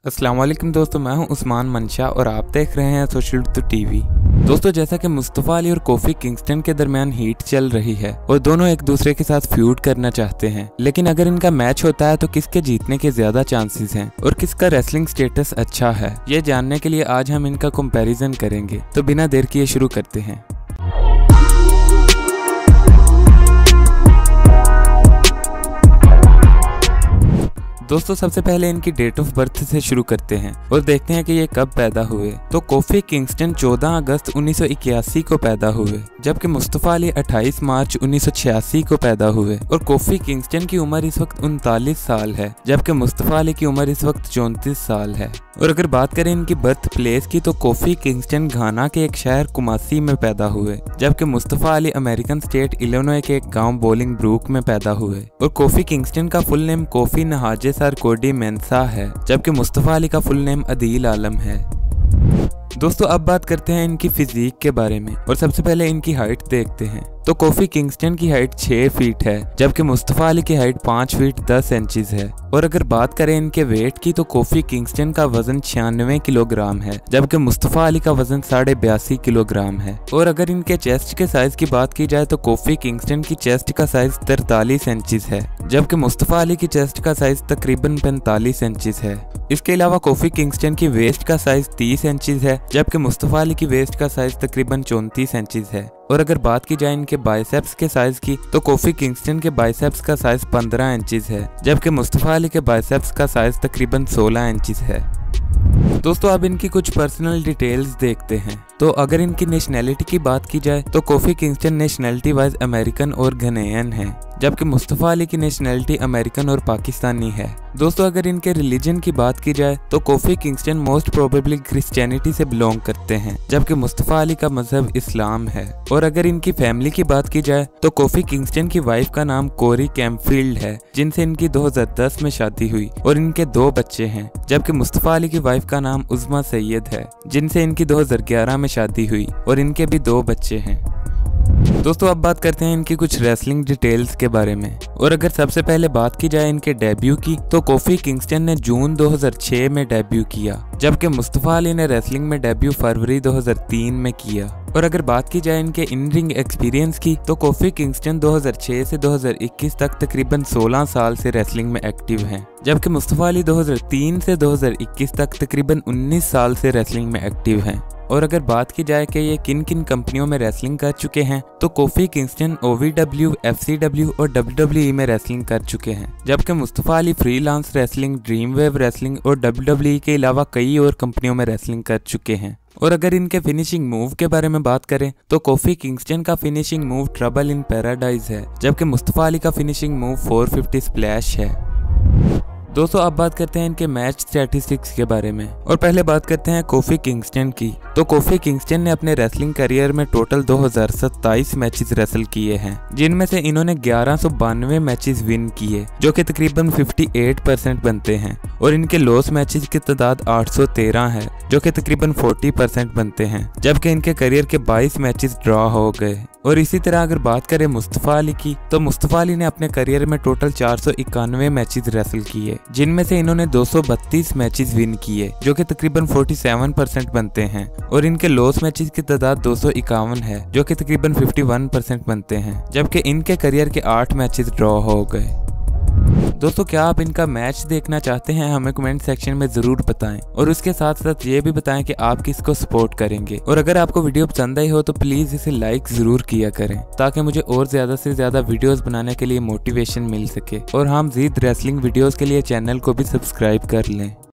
अस्सलाम वालेकुम दोस्तों, मैं हूं उस्मान मंशा और आप देख रहे हैं सोशल टीवी। दोस्तों, जैसा कि मुस्तफ़ा अली और कोफी किंगस्टन के दरमियान हीट चल रही है और दोनों एक दूसरे के साथ फ्यूड करना चाहते हैं, लेकिन अगर इनका मैच होता है तो किसके जीतने के ज्यादा चांसेस हैं और किसका रेसलिंग स्टेटस अच्छा है, ये जानने के लिए आज हम इनका कंपैरिजन करेंगे। तो बिना देर किए शुरू करते हैं। दोस्तों, सबसे पहले इनकी डेट ऑफ बर्थ से शुरू करते हैं और देखते हैं कि ये कब पैदा हुए। तो कोफी किंगस्टन 14 अगस्त 1981 को पैदा हुए, जबकि मुस्तफ़ा अली 28 मार्च 1986 को पैदा हुए और कोफी किंगस्टन की उम्र इस वक्त 39 साल है, जबकि मुस्तफ़ा अली की उम्र इस वक्त 34 साल है। और अगर बात करें इनकी बर्थ प्लेस की, तो कोफी किंगस्टन घाना के एक शहर कुमासी में पैदा हुए, जबकि Mustafa Ali American state Illinois के एक गांव बोलिंग ब्रूक में पैदा हुए। और कोफी किंगस्टन का फुल नेम कोफी नहाजे कोडी मेंसा है, जबकि मुस्तफ़ा अली का फुल नेम अदील आलम है। दोस्तों, अब बात करते हैं इनकी फिजिक के बारे में और सबसे पहले इनकी हाइट देखते हैं। तो कोफी किंगस्टन की हाइट 6 फीट है, जबकि मुस्तफ़ा अली की हाइट 5 फीट 10 इंचेस है। और अगर बात करें इनके वेट की, तो कोफी किंगस्टन का वजन 96 किलोग्राम है, जबकि मुस्तफ़ा अली का वजन 82.5 किलोग्राम है। और अगर इनके चेस्ट के साइज की बात की जाए, तो कोफी किंगस्टन की चेस्ट का साइज 43 इंचेस है, जबकि मुस्तफ़ा अली की चेस्ट का साइज तकरीबन 45 इंचेस है। इसके अलावा कोफी किंगस्टन की वेस्ट का साइज 30 इंचेस है, जबकि मुस्तफ़ा अली की वेस्ट का साइज तकरीबन 34 इंचेस है। और अगर बात की जाए इनके बाइसेप्स के साइज की, तो कोफी किंगस्टन के बाइसेप्स का साइज 15 इंचेस है, जबकि मुस्तफ़ा अली के बाइसेप्स का साइज तकरीबन 16 इंचेस है। दोस्तों, अब इनकी कुछ पर्सनल डिटेल्स देखते हैं। तो अगर इनकी नेशनैलिटी की बात की जाए, तो coffee Kingston nationality wise American और घनेयन है, जबकि मुस्तफ़ा अली की नेशनैलिटी अमेरिकन और पाकिस्तानी है। दोस्तों, अगर इनके रिलीजन की बात की जाए, तो coffee Kingston most probably Christianity से बिलोंग करते हैं, जबकि मुस्तफ़ा अली का मजहब इस्लाम है। और अगर इनकी फैमिली की बात की जाए, तो कोफी किंगस्टन की वाइफ का नाम कोरी कैम्पफील्ड है, जिनसे इनकी 2010 में शादी हुई और इनके 2 बच्चे हैं, जबकि मुस्तफ़ा अली की वाइफ का नाम उज़मा सैयद है, जिनसे इनकी 2011 में शादी हुई और इनके भी 2 बच्चे हैं। दोस्तों, अब बात करते हैं इनकी कुछ रेसलिंग डिटेल्स के बारे में। और अगर सबसे पहले बात की जाए इनके डेब्यू की, तो कोफी किंगस्टन ने जून 2006 में डेब्यू किया, जबकि मुस्तफ़ा अली ने रेसलिंग में डेब्यू फरवरी 2003 में किया। और अगर बात की जाए इनके इन रिंग एक्सपीरियंस की, तो कोफी किंगस्टन 2006 से 2021 तक तकरीबन 16 साल से रेसलिंग में एक्टिव हैं, जबकि मुस्तफ़ा अली 2003 से 2021 तक तकरीबन 19 साल से रेसलिंग में एक्टिव हैं। और अगर बात की जाए कि ये किन किन कंपनियों में रेसलिंग कर चुके हैं, तो कोफी किंगस्टन OVW, FCW और WWE में रेसलिंग कर चुके हैं, जबकि Mustafa Ali freelance wrestling, dream wave wrestling और WWE के अलावा कई और कंपनियों में रेसलिंग कर चुके हैं। और अगर इनके फिनिशिंग मूव के बारे में बात करें, तो कोफी किंगस्टन का finishing move trouble in paradise है, जबकि मुस्तफ़ा अली का फिनिशिंग मूव 450 स्प्लैश है। दोस्तों, अब बात करते हैं इनके मैच स्टैटिस्टिक्स के बारे में और पहले बात करते हैं कोफी किंगस्टन की। तो कोफी किंगस्टन ने अपने रेसलिंग करियर में टोटल 2027 मैचेस रेसल किए हैं, जिनमें से इन्होंने 1192 मैचेस विन किए, जो कि तकरीबन 58% बनते हैं। और इनके लॉस मैचेस की तादाद 813 है, जो कि तकरीबन 40% बनते हैं, जबकि इनके करियर के 22 मैचेस ड्रॉ हो गए। और इसी तरह अगर बात करें मुस्तफ़ा अली की, तो मुस्तफ़ा अली ने अपने करियर में टोटल 491 मैचेस रेसल किए, जिनमें से इन्होंने 232 मैचेस विन किए, जो कि तकरीबन 47% बनते हैं। और इनके लॉस मैचेस की तादाद 251 है, जो कि तकरीबन 51% बनते हैं, जबकि इनके करियर के 8 मैचेस ड्रॉ हो गए। दोस्तों, क्या आप इनका मैच देखना चाहते हैं? हमें कमेंट सेक्शन में जरूर बताएं और उसके साथ साथ ये भी बताएं कि आप किसको सपोर्ट करेंगे। और अगर आपको वीडियो पसंद आई हो तो प्लीज इसे लाइक जरूर किया करें, ताकि मुझे और ज्यादा से ज्यादा वीडियोस बनाने के लिए मोटिवेशन मिल सके। और हम मज़ीद रेसलिंग वीडियोस के लिए चैनल को भी सब्सक्राइब कर लें।